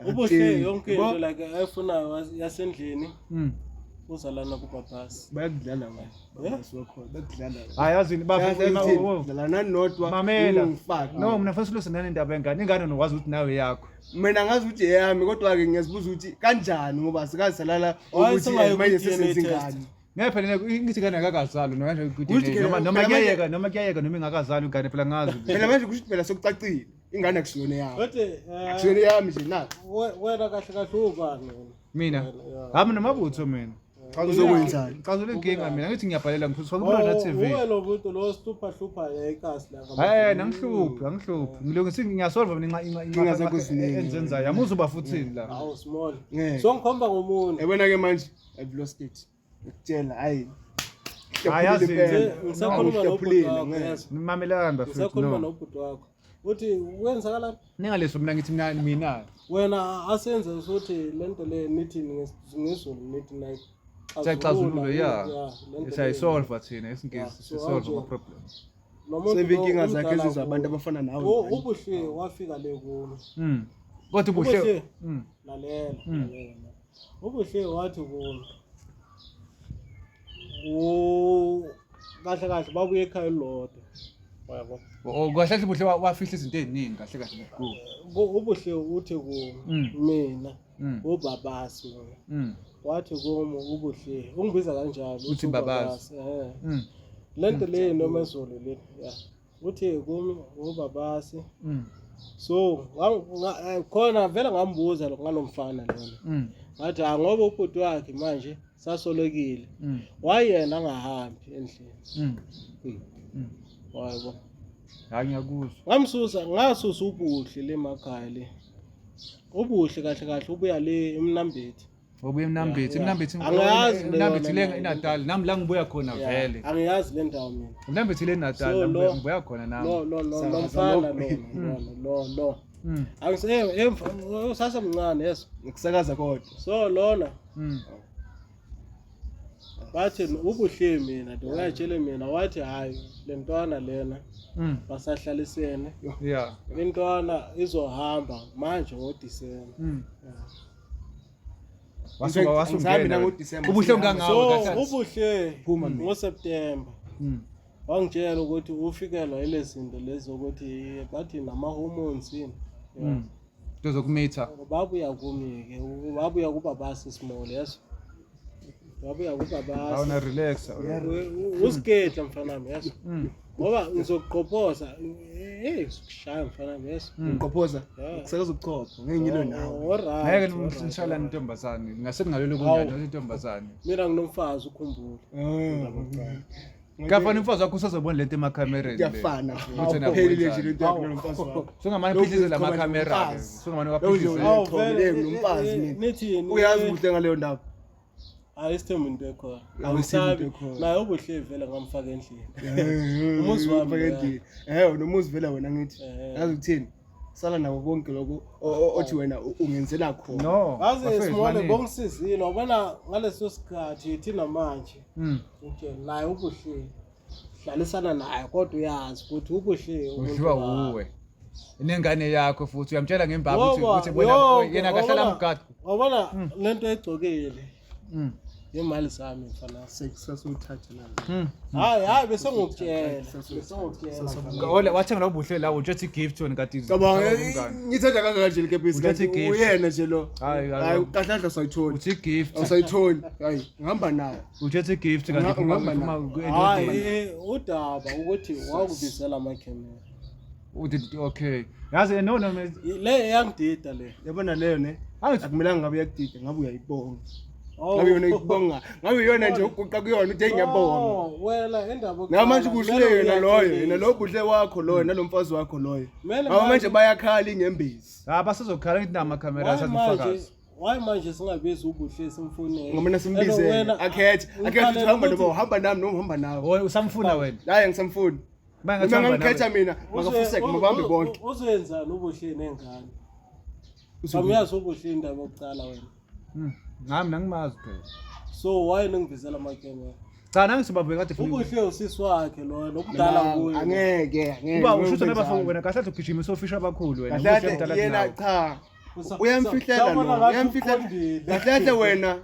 Speaker 3: Ubuhle yonke into like ayifunayo yasendlini. Uzalana kubabhasi.
Speaker 2: Bayakudlala wena. Bayakhona bakudlala.
Speaker 1: Hayi yazini
Speaker 2: Dlala nani nodwa
Speaker 1: ungifaka. No mina mfethu lusenani indaba engane. Ingane nokwazi ukuthi nawe yakho.
Speaker 2: Mina ngazi ukuthi eyami kodwa ke ngiyazibuza ukuthi kanjani ngoba sikazisalala ukuthi manje sesenza ingane.
Speaker 1: Phela ngithi kana akakazali no kanje ukuthi noma kuyayeka noma ingakazali ingane phela ngazi.
Speaker 2: Phela manje kusho phela sokucacile ingane akusiyona yami.
Speaker 3: Kodwa
Speaker 2: akusiyona yami nje na.
Speaker 3: Wena kahle ubani wena?
Speaker 1: Mina. Hami nomabutho mina.
Speaker 2: Uzokwenzani?
Speaker 1: Xazule inkinga mina ngithi ngiyabhalela ngifutha kubona TV.
Speaker 3: Uwe lo muntu lo hlupha yayikasi la.
Speaker 1: Angihluphi. Ngilungisi ngiyasolva mina
Speaker 2: inkinga zakho ziningi.
Speaker 1: Enzenzayo. Amuzi uba futhi la.
Speaker 3: Awu small. So ngikhomba ngomuntu.
Speaker 2: Yabona ke manje I've lost it. Ukutshela hayi.
Speaker 1: Hayazi
Speaker 3: ngisakhuluma nobhuti wakho.
Speaker 1: Nimamelani bafethu.
Speaker 3: Ngisakhuluma nobhuti wakho. Uthi wenzakala
Speaker 1: ningaleso mina ngithi mina.
Speaker 3: Wena asenze ukuthi lento le nithi ngizulu nithi nayi
Speaker 1: Siyacazulula siyayisolve thina esingisi sisolve ama problem.
Speaker 2: Sevinkinga zakhe ezizabantu abafana nawe.
Speaker 3: Ubuhle wafika le kuno.
Speaker 1: Kodwa ubuhle
Speaker 3: lalela. Ubuhle wathi kuno. Kahle babuye ekhaya lodwa. Yabo.
Speaker 1: Kahle ubuhle wafihla izinto eziningi kahle
Speaker 3: ubuhle uthi mina ubabasi wathi kuma ubuhle ungibiza kanjalo
Speaker 1: uthi babasi
Speaker 3: lento le noma ezolo le uthi kuma ubabasi so khona vela ngambuza lo ngalomfana lona ngathi ngoba ubhuti wakhe manje sasolekile wayena angahambi endlini wayebo
Speaker 1: hayi ngiyakuzwa
Speaker 3: ngasusa ubuhle lemakhaya le ubuhle kahle ubuya le eMnambithi
Speaker 1: ubuya eMnambithi
Speaker 3: angiyazi
Speaker 1: le eNatal nami la ngibuya khona vele
Speaker 3: angiyazi le ndawo mina
Speaker 1: eMnambithi le eNatal ngibuya khona nami
Speaker 3: lo mfana lo usasa mncane yeso
Speaker 2: ngikusakaza kodwa
Speaker 3: so lona bathi ubuhle mina uyatshela mina wathi hayi le ntwana lena basahlalisene intwana izohamba manje ngoDisemba
Speaker 2: wasungena ngoDisemba
Speaker 1: ubuhle ungangawe
Speaker 3: kahle ubuhle phuma ngoSeptember wangitshela ukuthi ufikelwa ile zinto lezi ukuthi bathi nama hormones yini
Speaker 1: tozokumitha
Speaker 3: babuya kumike babuya kubabasi small yeso babuya kubabasi
Speaker 1: awuna relax
Speaker 3: usikhetha mfanami yeso ngoba ngizokuqophoza sikushaya mfanami yeso
Speaker 2: ngiqophoza ukusakaza ukuchopha ngengilo nawe
Speaker 1: ngeke inshallah intombazane ngase kungalelo kunyana intombazane
Speaker 3: mina nginomfazi ukhumbula
Speaker 1: Kafana umfazi wakho usazobona lento emakhamereni
Speaker 2: kuyafana uphelile nje lento yakho nomfazi wakho
Speaker 1: songamane uphithizele la makhamera songamane waphithizele
Speaker 2: nomfazi mina uyazi ubuhle ngaleyo ndaba
Speaker 3: ayisithemba into ekhona awusabi naye ubuhle vele ngamfaka endlini umuzi wami
Speaker 2: endlini nomuzi vele wena ngithi yazi ukuthini sala nabo bonke lokho othi wena ungenzela khona
Speaker 1: no
Speaker 3: yazi simole bongisizile wabona ngaleso sikhathi thina manje okay naye ubuhle hlalisana naye kodwa uyazi ukuthi ubuhle
Speaker 1: udliwa uwe inengane yakho futhi uyamtshela ngembaba ukuthi bona yena kahlala mgadi
Speaker 3: wabona lento egcokile imali sami mfana
Speaker 2: sasuthatha
Speaker 3: la hayi bese ngokutshela
Speaker 1: ole wathenga lo buhle la ujethi gift wena kati
Speaker 2: ngithatha kangaka nje kebhisi uyena nje lo hayi kahlahla sayithola
Speaker 1: uthi gift
Speaker 2: awusayithola hayi ngihamba nawe
Speaker 1: ujethi gift kanti
Speaker 3: hayi udaba ukuthi wakubizela amakhemera
Speaker 1: uthi okay yazi no
Speaker 3: le yangidida le
Speaker 2: yabona leyo ne akumelanga ngabe yakudida ngabe uyayibonga ngabe yona ikubonga ngabe yona nje uguqa kuyona uthi ngiyabonga
Speaker 3: wena indaba
Speaker 2: ngamanje kuhle yena loyo yena lo buhle wakho loyo nalomfazi wakho loyo ngoba manje bayakhala ingembezi
Speaker 1: basizokhala ngithi namakhamera asazifakazi
Speaker 3: why manje singabizi ubuhle simfunele
Speaker 2: ngoba simbize akhethe uhamba noma uhamba nami noma uhamba nawe
Speaker 1: usamfuna wena
Speaker 2: hayi ngisamfuna mina ngikhetha mina makafuseke mabahambe bonke
Speaker 3: uzenzani ubuhle nengane usamuyazi ubuhle indaba yokucala wena
Speaker 1: nami nangimazi phela
Speaker 3: so why ningivizela amakhemera
Speaker 1: Cha nangisibambe kade futhi.
Speaker 3: Ubuhle usisi wakhe lo nokudala kuyo.
Speaker 2: Angeke
Speaker 1: Uba ushutha nabafundi wena kahle ugijima usofisha abakhulu wena.
Speaker 2: kahle yena cha uyamfihlela lo uyamfihlela kahle wena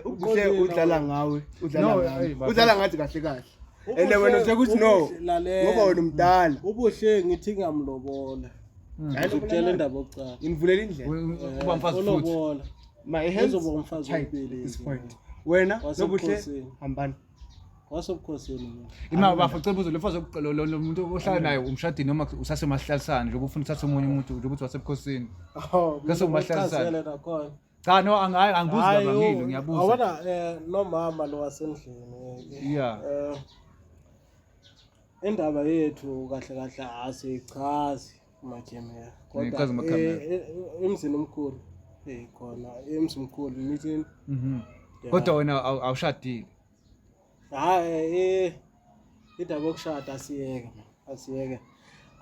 Speaker 2: ubuhle udlala ngawe udlala ngathi kahle kahle ene wena uthe ukuthi no ngoba wena umdala
Speaker 3: ubuhle ngithi ngamlobola ngizokutshela indaba yokucala
Speaker 2: invulela indlela
Speaker 1: Uba mfazi futhi.
Speaker 3: lobola
Speaker 2: my hands
Speaker 3: ezoba umfazi wempilo
Speaker 2: this point wena nobuhle hambani
Speaker 3: wasobukhosini
Speaker 1: Ima bafacela ubuzo lefazo lo muntu ohlala naye umshadini noma usasemahlalalisana njengoba ufuna uthathe umunye umuntu ukuthi wasebukhosini. Ngase umahlalisana. Cha no angibuzi ngangilo ngiyabuza.
Speaker 3: Awona nomama lo wasendlini.
Speaker 1: Yeah.
Speaker 3: Indaba yethu kahle kahle asichazi makhemera.
Speaker 1: Ngichaza amakhamera.
Speaker 3: Emzini omkhulu. Khona emzini omkhulu meeting.
Speaker 1: Kodwa wena awushadile.
Speaker 3: Hayi indaba yokushada asiyeke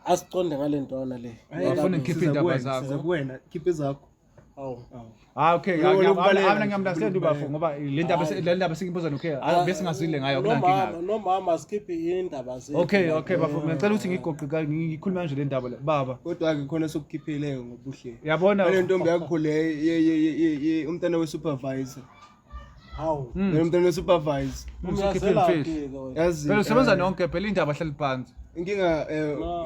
Speaker 3: asiqonde ngalentwana le
Speaker 1: Ufuna ngikhiphe indaba zakho
Speaker 2: kuwena khiphe zakho
Speaker 3: awu
Speaker 1: okay ngiyamlandela ubafo ngoba le ndaba singimbuza nokhe bese ngazile ngayo kunankinga
Speaker 3: nomama sikhiphe indaba zethu
Speaker 1: okay bafo ngicela ukuthi ngigoqe ngikhuluma nje le ndaba baba
Speaker 2: kodwa ke khona sokukhipheleke ngobuhle
Speaker 1: yabona
Speaker 2: le ntombi yakho le umntana we-supervisor
Speaker 3: hawu
Speaker 2: umntana we-supervisor
Speaker 1: yazi phela usebenza nonke phela indaba ahlala phansi
Speaker 2: inkinga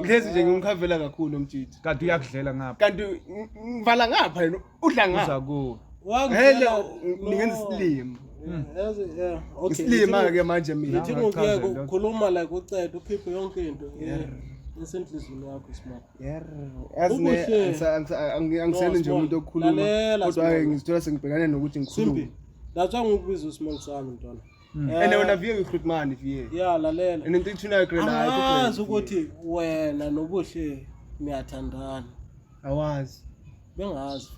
Speaker 2: ngihlezi nje ngimkhavela kakhulu mthithi
Speaker 1: kanti uyakudlela ngapha
Speaker 2: kanti ngivala ngapha yena udla ngapha
Speaker 1: uza ku
Speaker 2: hele ningenza isilimo isilima ke manje mina
Speaker 3: ngithi ukukhuluma la kuceda ukhiphe yonke into esenhlizweni yakho smart
Speaker 2: angisele nje umuntu okhuluma kodwa ke ngizithola sengibhekane nokuthi ngikhulume
Speaker 3: Datwa ngikubiza uSmall sami ntwana.
Speaker 2: Ene wena viye uRhutman viye.
Speaker 3: Yeah lalela.
Speaker 2: Ene into ithuna grela
Speaker 3: ayi ukuthi wena nobuhle niyathandana.
Speaker 2: Awazi.
Speaker 3: Bengazi.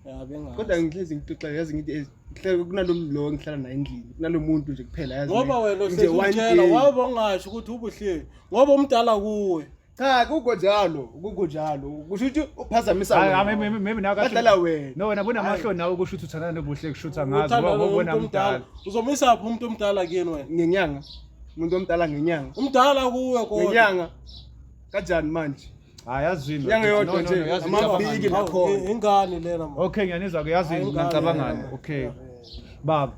Speaker 3: Yeah bengazi.
Speaker 2: Kodwa ngihlezi ngixoxa yazi ngithi kuhlele kunalomlo ngihlala naye endlini. Kunalomuntu nje kuphela yazi.
Speaker 3: Ngoba wena ohlezitshela wabe ungasho ukuthi ubuhle ngoba umdala kuwe.
Speaker 2: Cha kuko njalo kusho ukuthi uphazamisa
Speaker 1: wena maybe nawe
Speaker 2: kadlala wena
Speaker 1: no wena bona amahloni nawe kusho ukuthi uthanda nobuhle kushutha ngazi ngoba ubona umdala
Speaker 3: uzomisa apho umuntu omdala kini wena
Speaker 2: ngenyanga umuntu omdala ngenyanga
Speaker 3: umdala kuwe kodwa
Speaker 2: ngenyanga kanjani manje
Speaker 1: yazini
Speaker 2: inyanga yodwa nje amabiki nakho
Speaker 3: ingane lena
Speaker 1: okay ngiyanizwa ke yazini ngicabangani okay baba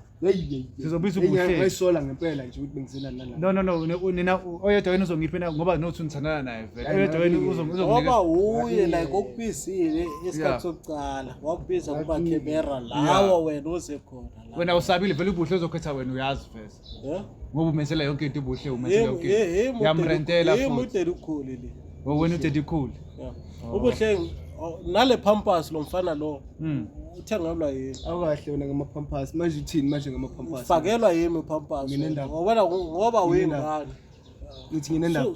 Speaker 1: sizobiza ubuhle
Speaker 2: ngayisola ngempela nje ukuthi bengiselana naye
Speaker 1: no nina oyedwa wena uzongipha ngoba nothi unithandana naye vele oyedwa wena uzonginika
Speaker 3: ngoba uye like okubizile isikhathi sokucala wakubiza kuba camera lawo wena uzekhona la
Speaker 1: wena usabile vele ubuhle uzokhetha wena uyazi first ngoba umenzela yonke into ubuhle umenzela yonke yamrentela futhi
Speaker 3: imodeli ukhulu le
Speaker 1: wena uthi cool
Speaker 3: ubuhle nale pampas lo mfana lo uthengelwa yini
Speaker 2: awukahle wena ngamapampers manje uthini manje ngamapampers
Speaker 3: ufakelwa yimi pampas ngoba ngoba wengane
Speaker 2: nithi nginendaba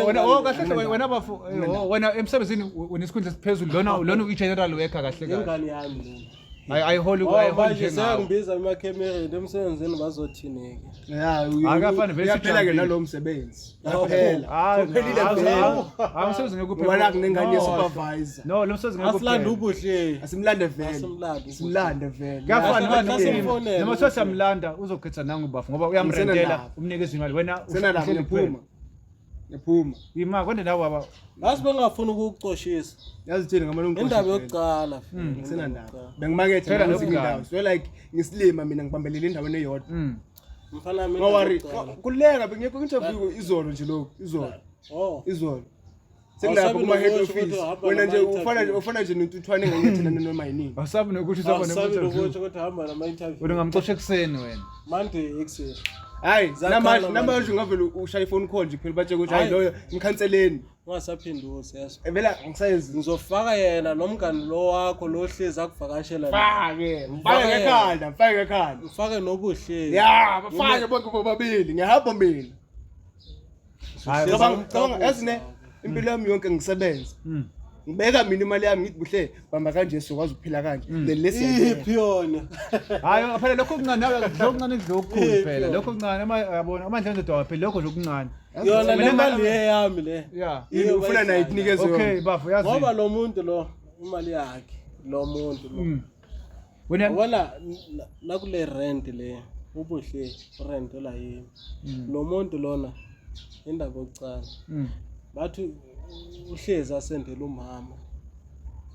Speaker 1: wena kahle wena bafu wena emsebenzini unesikhundla esiphezulu lona uyi-general worker kahle kahle
Speaker 3: ingane yami
Speaker 1: ayiholi
Speaker 3: nje sengibiza emakhemereni emsebenzini bazothineke
Speaker 1: akafani vele
Speaker 2: siphela ke nalo msebenzi yaphela uphelile
Speaker 1: umsebenzi ngekuphela
Speaker 2: wala kunengane supervisor
Speaker 1: no lo msebenzi ngekuphela
Speaker 3: asilanda ubuhle
Speaker 2: asimlande vele simlande vele
Speaker 1: kafani noma siyamlanda uzokhetha nangu bafu ngoba uyamrentela umnikeza imali wena
Speaker 2: Yaphuma
Speaker 1: ima konde nawo baba
Speaker 3: basi bengafuna ukukucoshisa
Speaker 2: yazithini ngamalungu
Speaker 3: indaba yokuqala
Speaker 2: ngisena ndaba bengimakethe ngazindawo so like ngisilima mina ngibambelela endaweni eyodwa
Speaker 3: mfana mina
Speaker 2: ngawari kuleka bengekho interview izolo nje lokho izolo sengilapha kuma head office wena nje ufana nje nentuthwane ngiyethena noma yini
Speaker 1: asabi nokuthi usaba
Speaker 3: ne-interview ukuthi hamba nama interview
Speaker 1: wena ngamxosha ekseni wena
Speaker 3: Monday ekseni
Speaker 2: hayi namanje ngavela ushaya iphone call nje phela batshe ukuthi hayi loyo ngikhanseleni
Speaker 3: ungasaphinduzi yaso
Speaker 2: vela ngisayenza
Speaker 3: ngizofaka yena nomngani lo wakho lo hlezi akuvakashela
Speaker 2: mfake ekhanda
Speaker 3: ufake nobuhle
Speaker 2: ya bafake bonke bobabili ngiyahamba mina cabanga yazine impilo yami yonke ngisebenza ngibeka mina imali yami ngithi buhle bamba kanje sokwazi ukuphila kanje then
Speaker 3: iphi yona
Speaker 1: hayi phela lokho kuncane nawe lokuncane kukhulu phela lokho kuncane yabona amandla endoda phela lokho lokuncane
Speaker 3: yona le mali yami le
Speaker 2: yini ufuna nayo ikunikeze yona
Speaker 1: okay bafu yazi
Speaker 3: ngoba lo muntu lo imali yakhe lo muntu lo
Speaker 1: wena
Speaker 3: wala la kule rent le ubuhle urentela yini lo muntu lona indaba yokucala bathi uhlezi asendela umama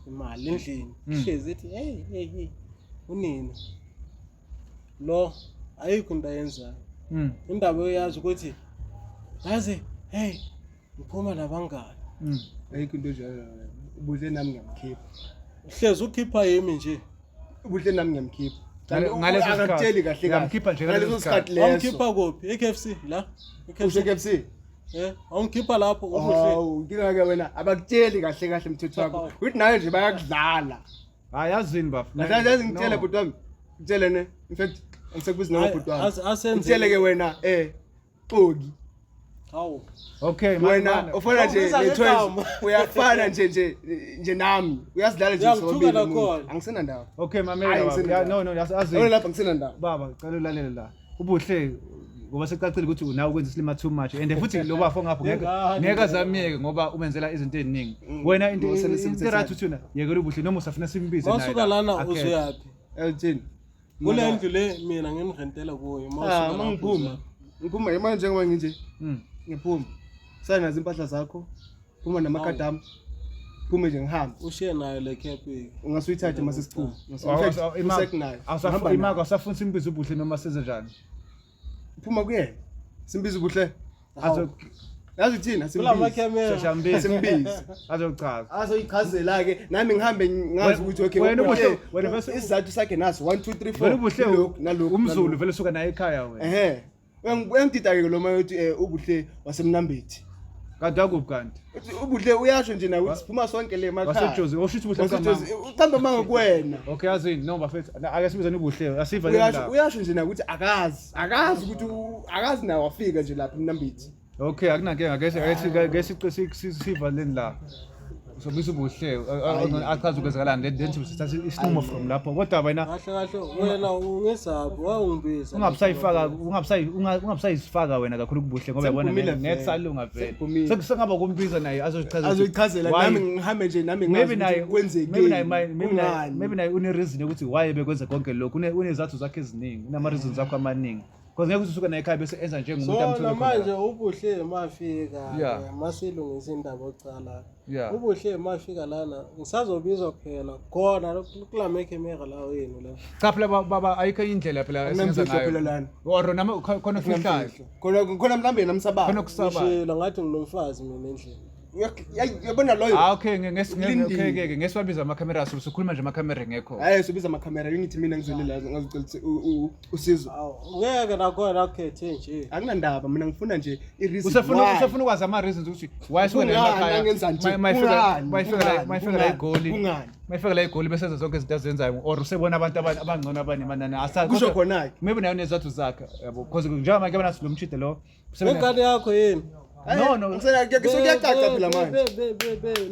Speaker 3: imali endlini uhlezi ethi hey unina lo ayikho into ayenzayo indaba uyazi ukuthi yazi hey ngiphuma nabangani
Speaker 2: ayikho into njalo ubuhle nami ngiyamkhipha
Speaker 3: uhlezi ukhipha yimi nje
Speaker 2: ubuhle nami ngiyamkhipha
Speaker 1: ngaleso
Speaker 2: akakutsheli kahle
Speaker 1: ngamkhipha nje
Speaker 2: ngaleso sikhathi
Speaker 3: awungikhipha kuphi eKFC la
Speaker 2: usho KFC
Speaker 3: awungikhipha lapho ubuhle
Speaker 2: hawu ngingake wena abakutsheli kahle kahle mthetho wakho uthi naye nje bayakudlala
Speaker 1: hayi yazini bafo
Speaker 2: ngathi ngitshele bhuti wami ngitshele ne in fact angisekubiza noma bhuti wami ngitshele ke wena xoki
Speaker 3: hawu
Speaker 1: okay
Speaker 2: wena ufana nje ne12 uyafana nje nami uyazidlala nje sobabili angisena ndawo
Speaker 1: okay mamela no yazini
Speaker 2: wena lapha ngisena ndawo
Speaker 1: baba cela ulalela la ubuhle ngoba secacile ukuthi unawo ukwenza isilima too much and futhi lo bafo ngapho ngeke azamiyeke ngoba umenzela izinto eziningi wena into right uthina yekela ubuhle noma usafuna simbize naye
Speaker 3: masuka lana uzoyapi
Speaker 2: elthini
Speaker 3: kule ndlu le mina ngimrentela kuyo masuka
Speaker 2: ngiphuma manje njengoba nginje ngiphuma sanazi impahla zakho phuma namakhadami phume nje ngihambe
Speaker 3: ushiye nayo le cap
Speaker 2: ungasuyithatha mase siphuma
Speaker 1: awusafuna imaka awusafuna simbize ubuhle noma senze njani
Speaker 2: phuma kuye simbize ubuhle yazi thina simbize
Speaker 1: azochaza
Speaker 2: azoyichazela ke nami ngihambe ngazi ukuthi okay
Speaker 1: wena ubuhle wena bese
Speaker 2: isizathu sakhe naso 1 2 3 4
Speaker 1: wena ubuhle nalokho umzulu vele suka naye ekhaya wena
Speaker 2: uyangidida ke lo manje uthi ubuhle wasemnambethi
Speaker 1: kanti akuphi kanti
Speaker 2: ubuhle uyasho nje nawe siphuma sonke le emakhaya
Speaker 1: wasejozi oshithi ubuhle
Speaker 2: kamama uthamba manga kuwena
Speaker 1: okay yazini no bafethu ake sibizane ubuhle asiva
Speaker 2: uyasho nje nawe ukuthi akazi ukuthi akazi nawe wafika nje lapha emnambethi
Speaker 1: okay akunankinga ake siva leni la sobisa ubuhle achaza ukwenzakalani then sithatha isinqumo from lapho kodwa wena
Speaker 3: kahle wena ungesabi wawungibiza
Speaker 1: ungabusayifaka wena kakhulu kubuhle ngoba yabona ngeke salunga vele sekusengaba kumbiza naye
Speaker 2: azoyichazela nami ngihambe nje nami ngazi kwenzeke
Speaker 1: maybe naye une reason ukuthi why bekwenza konke lokho unezathu zakhe eziningi unama reasons zakho amaningi because ngeke usuke naye ekhaya bese enza njengomuntu amthole
Speaker 3: manje ubuhle mafika masilungisa indaba ocala ubuhle mafika lana ngisazobizwa phela khona kulameke emeka la wenu la
Speaker 1: cha phela baba ayikho indlela phela esenza ngayo or nama khona fihlayo
Speaker 2: khona mhlambe namsababa
Speaker 1: khona kusaba
Speaker 3: ngishilo ngathi nginomfazi mina endlini
Speaker 2: yabona loyo
Speaker 1: okay ngesiwabiza ama cameras usukhuluma nje ama camera ngekho
Speaker 2: hayi subiza ama camera ngithi mina ngizwele la ngazicela usizo
Speaker 3: ngeke nakhona akhethe nje
Speaker 2: akunandaba mina ngifuna nje i-reason
Speaker 1: usafuna ukwazi ama reasons ukuthi why sona emakhaya mayifika la igoli bese zonke izinto azenzayo or usebona abantu abangcono abanemanani
Speaker 2: kusho khona
Speaker 1: maybe nayo nezathu zakhe yabo because njengoba ngeke banathi lo mchite lo
Speaker 3: ngane yakho yini
Speaker 2: no sekuyacaca phela manje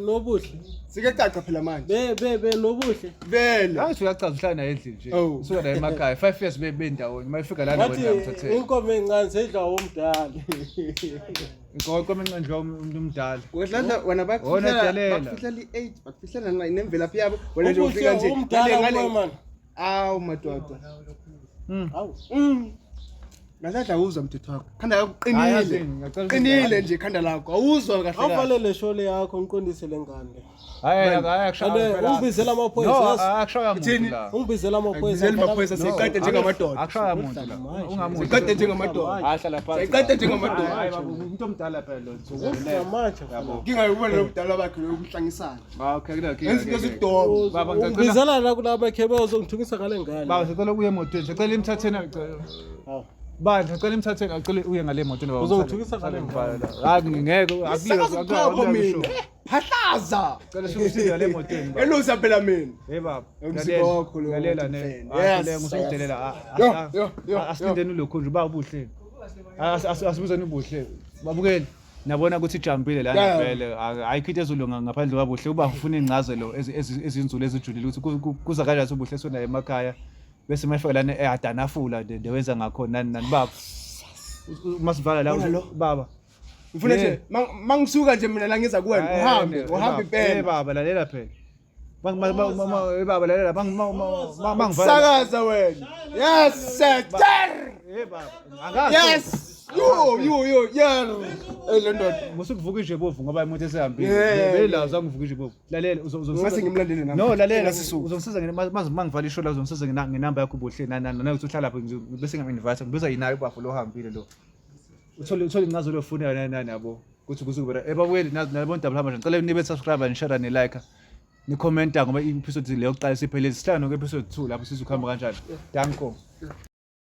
Speaker 3: nobuhle
Speaker 2: sikuyacaca phela manje
Speaker 3: nobuhle
Speaker 2: vele
Speaker 1: hayi uyachaza uhlala naye endlini nje usuka naye emakhaya 5 years bendawonye mayifika lana wena uyamthathela
Speaker 3: inkomo encane sedla umdala
Speaker 1: inkomo encane umuntu omdala
Speaker 2: wedlala wena bakufihlela i8 bakufihlela nemvelaphi yabo wena nje ufika nje
Speaker 3: ngale
Speaker 2: awu madoda Ngasadla uzwa mthetho wakho. Khanda yakho qinile nje khanda lakho. Awuzwa kahle kahle.
Speaker 3: Awuvalele shole yakho ngiqondise lengane.
Speaker 1: Hayi akushaya.
Speaker 3: Ungibizela amaphoyisa.
Speaker 1: No, akushaya umuntu la.
Speaker 3: Ungibizela amaphoyisa.
Speaker 2: Ngibizela amaphoyisa sekade njengamadoda.
Speaker 1: Akushaya umuntu la. Ungamuntu.
Speaker 2: Sekade njengamadoda.
Speaker 1: Ahlala phansi.
Speaker 2: Sekade njengamadoda.
Speaker 1: Hayi baba umuntu omdala phela lo.
Speaker 3: Ngiyamatha yabo.
Speaker 2: Ngingayibona lomdala bakhe lokuhlangisana.
Speaker 1: Okay kunaki.
Speaker 2: Ngizidoma.
Speaker 1: Baba ngicela.
Speaker 3: Ngibizela la kulaba khebe uzongithukisa ngale ngane.
Speaker 1: Baba sicela uye emotweni. Sicela imthatheni. Bandla ngicela imthatheni acela uye ngale moto baba.
Speaker 3: Uzothukisa ngale ngane.
Speaker 1: Hayi ngeke akuyo.
Speaker 2: Phahlaza.
Speaker 1: Cela sikusiza ngale motweni baba.
Speaker 2: Elusa phela mina.
Speaker 1: Hey baba.
Speaker 2: Ngalela
Speaker 1: ne. Ngale ngisokudelela. Asindeni lokho nje baba ubuhle. Asibuzani ubuhle. Babukeli. Nabona ukuthi ijambile lana vele ayikho ezolunga ngaphandle kwabuhle uba ufuna ingcazelo ezinzulu ezijulile ukuthi kuza kanjani ubuhle sona emakhaya bese mayifika lana ehadanafula ndewenza ngakhona nani baba masivala la baba
Speaker 2: ngifuna nje mangisuka nje mina la ngiza kuwena uhambe impela
Speaker 1: baba lalela phela baba lalela mangivale
Speaker 2: Sakaza wena. Yes, sir.
Speaker 1: baba angazi
Speaker 2: Yes. Yo, yeah. Le ndoda.
Speaker 1: musukuvuka nje bovu ngoba umuntu esehambile
Speaker 2: Yeah,
Speaker 1: belaza ngivuka nje bovu lalela
Speaker 2: Ngase ngimlandele nami.
Speaker 1: no lalela
Speaker 2: Ngasisuka.
Speaker 1: uzongisiza mangivala ishow la uzongisiza nginamba yakho ubuhle nanokuthi uhlala lapho bese ngam-invite ngibiza yinayo ubafo lo hambile lo uthole incazo lofuna nani yabo kuthi kuzukubera ebabuyeli nalabo double hamba nje ngicela nibe subscribe and share and like ni comment ngoba i-episode leyo yokuqala siphelele sihlanu ku-episode 2 lapho sizokuhamba kanjani danko